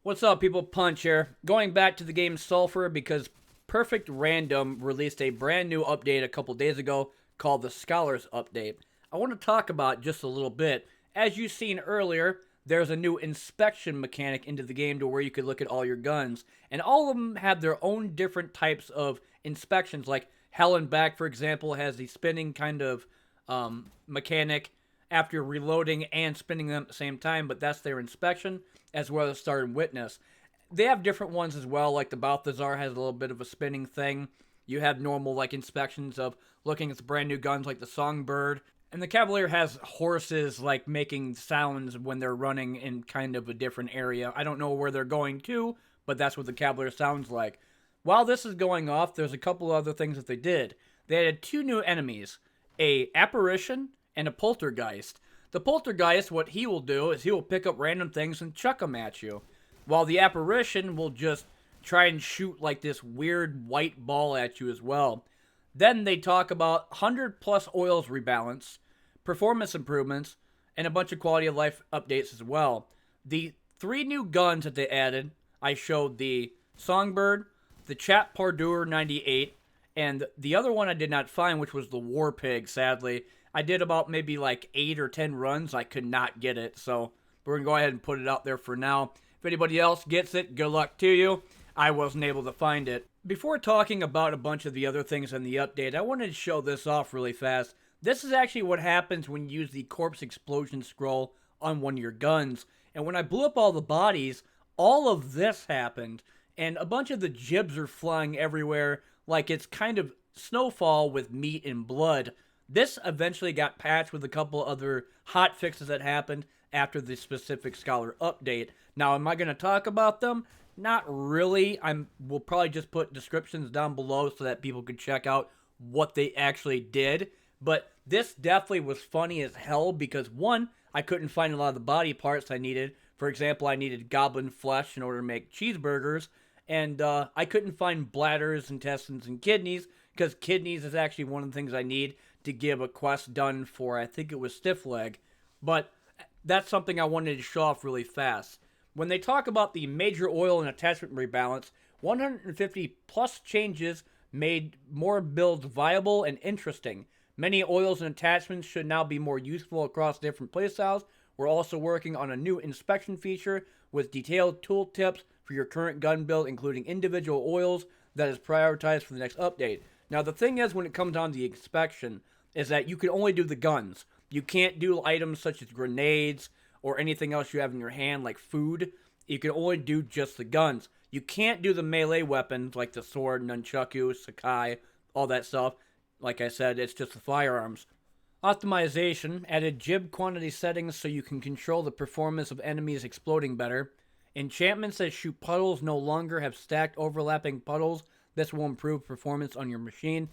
What's up, people? Punch here. Going back to the game Sulfur because Perfect Random released a brand new update a couple days ago called the Scholars Update. I want to talk about just a little bit. As you've seen earlier, there's a new inspection mechanic into the game to where you could look at all your guns. And all of them have their own different types of inspections. Like Hell and Back, for example, has the spinning kind of mechanic after reloading and spinning them at the same time, but that's their inspection, as well as Start and Witness. They have different ones as well, like the Balthazar has a little bit of a spinning thing. You have normal like inspections of looking at the brand new guns like the Songbird. And the Cavalier has horses like making sounds when they're running in kind of a different area. I don't know where they're going to, but that's what the Cavalier sounds like. While this is going off, there's a couple other things that they did. They added two new enemies, a Apparition and a Poltergeist. The Poltergeist, what he will do is he will pick up random things and chuck them at you, while the Apparition will just try and shoot like this weird white ball at you as well. Then they talk about 100 plus oils rebalance, performance improvements, and a bunch of quality of life updates as well. The three new guns that they added, I showed the Songbird, the Chat-Pardeur 98, and the other one I did not find, which was the Warpig, sadly. I did about maybe like 8 or 10 runs. I could not get it, so we're going to go ahead and put it out there for now. If anybody else gets it, good luck to you. I wasn't able to find it. Before talking about a bunch of the other things in the update, I wanted to show this off really fast. This is actually what happens when you use the Corpse Explosion scroll on one of your guns. And when I blew up all the bodies, all of this happened. And a bunch of the jibs are flying everywhere like it's kind of snowfall with meat and blood. This eventually got patched with a couple other hot fixes that happened after the specific Scholar update. Now, am I going to talk about them? Not really. We'll probably just put descriptions down below so that people could check out what they actually did. But this definitely was funny as hell because, one, I couldn't find a lot of the body parts I needed. For example, I needed goblin flesh in order to make cheeseburgers. And I couldn't find bladders, intestines, and kidneys because kidneys is actually one of the things I need to give a quest done for, I think it was Stiff Leg. But that's something I wanted to show off really fast. When they talk about the major oil and attachment rebalance, 150 plus changes made more builds viable and interesting. Many oils and attachments should now be more useful across different playstyles. We're also working on a new inspection feature with detailed tooltips for your current gun build, including individual oils that is prioritized for the next update. Now, the thing is, when it comes down to the inspection, is that you can only do the guns. You can't do items such as grenades or anything else you have in your hand, like food. You can only do just the guns. You can't do the melee weapons, like the sword, nunchaku, sakai, all that stuff. Like I said, it's just the firearms. Optimization added jib quantity settings so you can control the performance of enemies exploding better. Enchantments that shoot puddles no longer have stacked overlapping puddles. This will improve performance on your machine.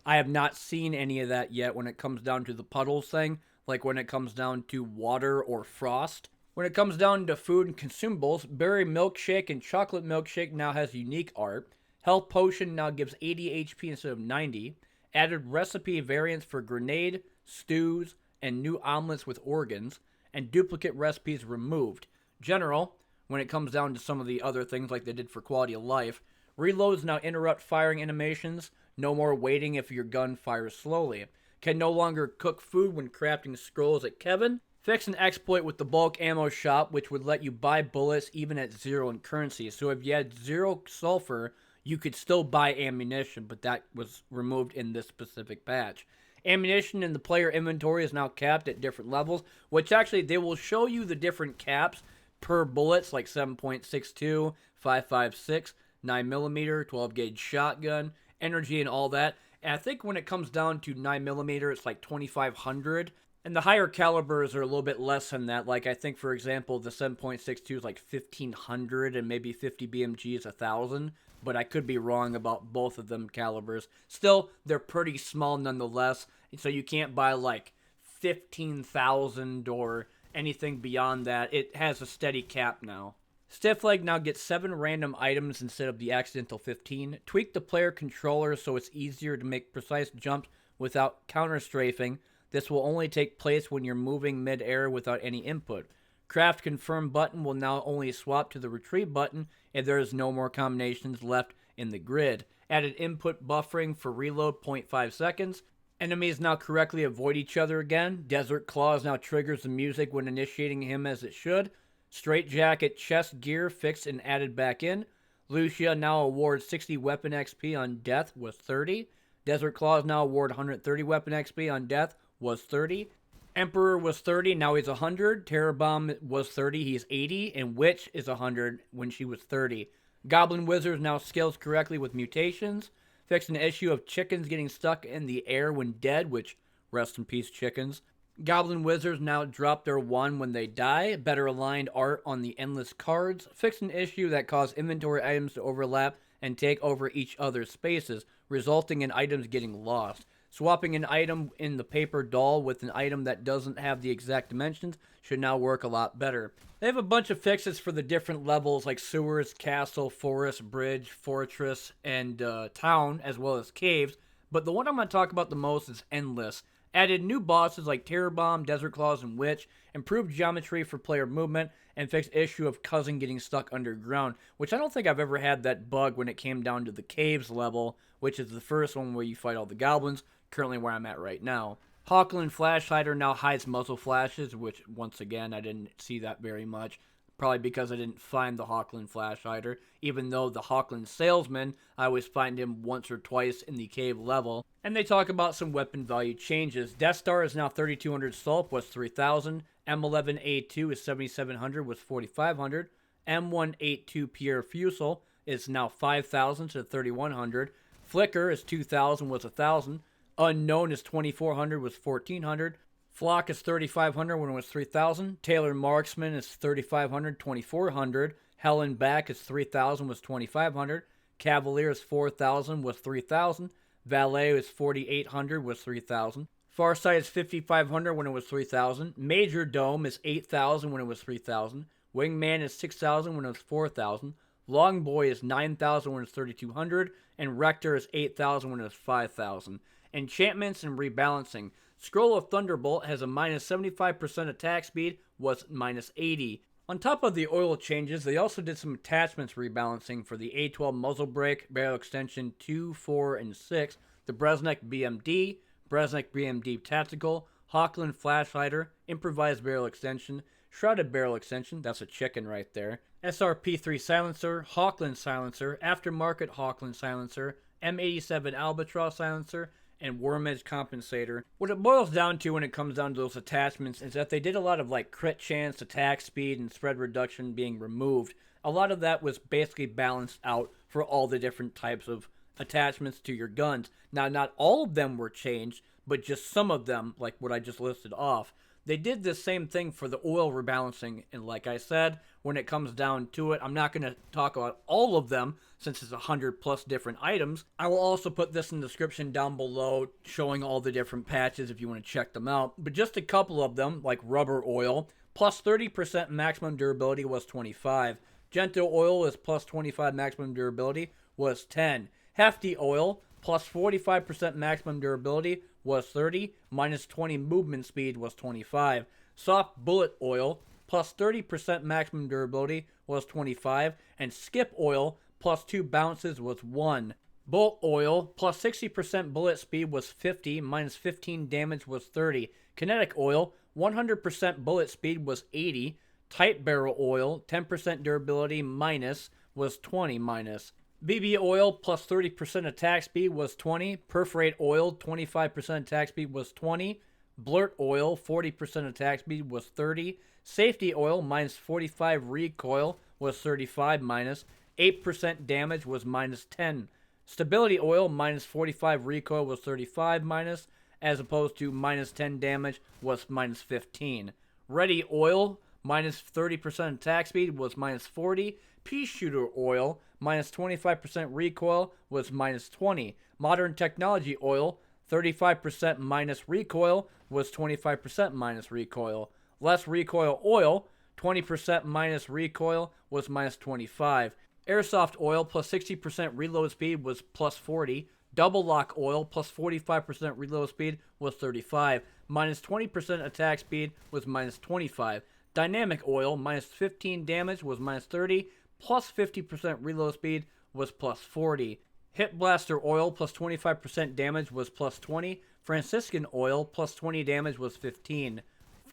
I have not seen any of that yet when it comes down to the puddles thing, like when it comes down to water or frost. When it comes down to food and consumables, berry milkshake and chocolate milkshake now has unique art. Health potion now gives 80 HP instead of 90. Added recipe variants for grenade, stews, and new omelets with organs. And duplicate recipes removed. General, when it comes down to some of the other things like they did for quality of life, reloads now interrupt firing animations. No more waiting if your gun fires slowly. Can no longer cook food when crafting scrolls at Kevin. Fix an exploit with the bulk ammo shop, which would let you buy bullets even at 0 in currency. So if you had 0 sulfur, you could still buy ammunition, but that was removed in this specific patch. Ammunition in the player inventory is now capped at different levels, which actually they will show you the different caps per bullets, like 7.62, 5.56, 9mm, 12 gauge shotgun, energy, and all that. And I think when it comes down to 9mm, it's like 2500. And the higher calibers are a little bit less than that. Like, I think, for example, the 7.62 is like 1500 and maybe 50 BMG is 1000. But I could be wrong about both of them calibers. Still, they're pretty small nonetheless. So you can't buy like 15,000 or anything beyond that. It has a steady cap now. Stiff Leg now gets 7 random items instead of the accidental 15. Tweak the player controller so it's easier to make precise jumps without counter strafing. This will only take place when you're moving mid-air without any input. Craft confirm button will now only swap to the retrieve button if there is no more combinations left in the grid. Added input buffering for reload 0.5 seconds. Enemies now correctly avoid each other again. Desert Claws now triggers the music when initiating him as it should. Straight Jacket chest gear fixed and added back in. Lucia now awards 60 weapon XP on death, was 30. Desert Claws now award 130 weapon XP on death, was 30. Emperor was 30, now he's 100. Terror Bomb was 30, he's 80. And Witch is 100 when she was 30. Goblin Wizard now scales correctly with mutations. Fixed an issue of chickens getting stuck in the air when dead, which, rest in peace, chickens. Goblin Wizards now drop their 1 when they die. Better aligned art on the endless cards. Fixed an issue that caused inventory items to overlap and take over each other's spaces, resulting in items getting lost. Swapping an item in the paper doll with an item that doesn't have the exact dimensions should now work a lot better. They have a bunch of fixes for the different levels like sewers, castle, forest, bridge, fortress, and town, as well as caves. But the one I'm going to talk about the most is Endless. Added new bosses like Terror Bomb, Desert Claws, and Witch. Improved geometry for player movement. And fixed issue of Cousin getting stuck underground, which I don't think I've ever had that bug when it came down to the caves level, which is the first one where you fight all the goblins, currently where I'm at right now. Hawkland Flash Hider now hides muzzle flashes, which, once again, I didn't see that very much. Probably because I didn't find the Hawkland Flash Hider, even though the Hawkland Salesman, I always find him once or twice in the cave level. And they talk about some weapon value changes. Death Star is now 3200 Sulp, was 3000. M11A2 is 7700, was 4500. M182 Pierre Fusel is now 5000 to 3100. Flicker is 2000, was 1000. Unknown is 2400, was 1400. Flock is 3500 when it was 3000. Taylor Marksman is 3500, 2400. Hell and Back is 3000, was 2500. Cavalier is 4000, was 3000. Valet is 4800, was 3000. Farsight is 5500 when it was 3000. Major Dome is 8000 when it was 3000. Wingman is 6000 when it was 4000. Longboy is 9000 when it was 3200. And Rector is 8000 when it was 5000. Enchantments and rebalancing. Scroll of Thunderbolt has a minus 75% attack speed, was minus 80. On top of the oil changes, they also did some attachments rebalancing for the A12 muzzle brake, barrel extension 2, 4, and 6, the Bresnik BMD, Bresnik BMD Tactical, Hawkland Flash Hider, Improvised Barrel Extension, Shrouded Barrel Extension, that's a chicken right there, SRP3 Silencer, Hawkland Silencer, Aftermarket Hawkland Silencer, M87 Albatross Silencer, and Worm Edge Compensator. What it boils down to when it comes down to those attachments is that they did a lot of like crit chance, attack speed, and spread reduction being removed. A lot of that was basically balanced out for all the different types of attachments to your guns. Now, not all of them were changed, but just some of them, like what I just listed off. They did the same thing for the oil rebalancing, and like I said, when it comes down to it, I'm not going to talk about all of them since it's 100 plus different items. I will also put this in the description down below showing all the different patches if you want to check them out. But just a couple of them, like Rubber Oil, plus 30% maximum durability was 25. Gentle Oil is plus 25 maximum durability was 10. Hefty Oil, plus 45% maximum durability was 30, minus 20 movement speed was 25. Soft Bullet Oil, plus 30% maximum durability was 25, and Skip Oil, plus 2 bounces was 1. Bolt Oil, plus 60% bullet speed was 50, minus 15 damage was 30. Kinetic Oil, 100% bullet speed was 80. Tight Barrel Oil, 10% durability minus was 20 minus. BB Oil plus 30% attack speed was 20. Perforate Oil 25% attack speed was 20. Blurt Oil 40% attack speed was 30. Safety Oil minus 45 recoil was 35 minus. 8% damage was minus 10. Stability Oil minus 45 recoil was 35 minus, as opposed to minus 10 damage was minus 15. Ready Oil minus 30% attack speed was minus 40. Pea Shooter Oil minus 25% recoil was minus 20. Modern Technology Oil 35% minus recoil was 25% minus recoil. Less Recoil Oil 20% minus recoil was minus 25. Airsoft Oil plus 60% reload speed was plus 40. Double Lock Oil plus 45% reload speed was 35. Minus 20% attack speed was minus 25. Dynamic oil, minus 15 damage was minus 30, plus 50% reload speed was plus 40. Hit Blaster oil, plus 25% damage was plus 20. Franciscan oil, plus 20 damage was 15.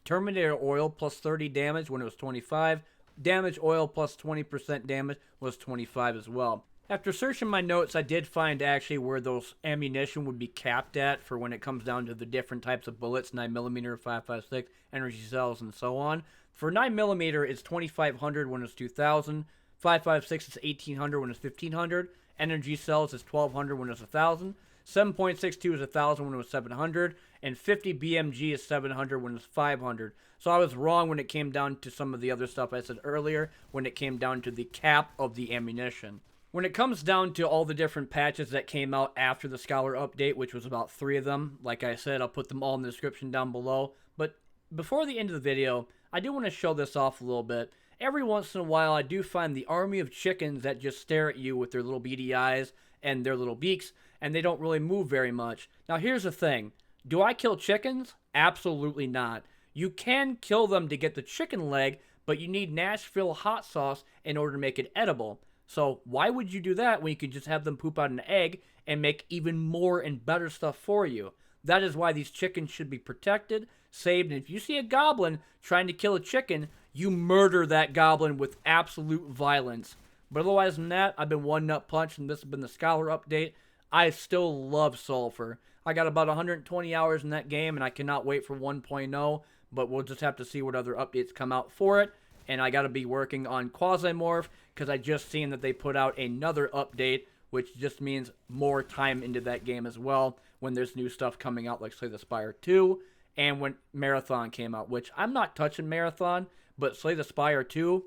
Terminator oil, plus 30 damage when it was 25. Damage oil, plus 20% damage was 25 as well. After searching my notes, I did find actually where those ammunition would be capped at for when it comes down to the different types of bullets, 9mm, 5.56, energy cells, and so on. For 9mm, it's 2,500 when it's 2,000. 5.56 is 1,800 when it's 1,500. Energy cells is 1,200 when it's 1,000. 7.62 is 1,000 when it was 700. And 50 BMG is 700 when it's 500. So I was wrong when it came down to some of the other stuff I said earlier when it came down to the cap of the ammunition. When it comes down to all the different patches that came out after the Scholar update, which was about 3 of them, like I said, I'll put them all in the description down below. But before the end of the video, I do want to show this off a little bit. Every once in a while, I do find the army of chickens that just stare at you with their little beady eyes and their little beaks, and they don't really move very much. Now, here's the thing. Do I kill chickens? Absolutely not. You can kill them to get the chicken leg, but you need Nashville hot sauce in order to make it edible. So why would you do that when you could just have them poop out an egg and make even more and better stuff for you? That is why these chickens should be protected, saved, and if you see a goblin trying to kill a chicken, you murder that goblin with absolute violence. But otherwise than that, I've been One Nut Punch, and this has been the Scholar update. I still love Sulfur. I got about 120 hours in that game, and I cannot wait for 1.0, but we'll just have to see what other updates come out for it. And I got to be working on Quasimorph, because I just seen that they put out another update, which just means more time into that game as well, when there's new stuff coming out, like Slay the Spire 2, and when Marathon came out, which I'm not touching Marathon, but Slay the Spire 2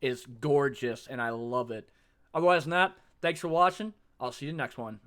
is gorgeous, and I love it. Otherwise than that, thanks for watching. I'll see you in the next one.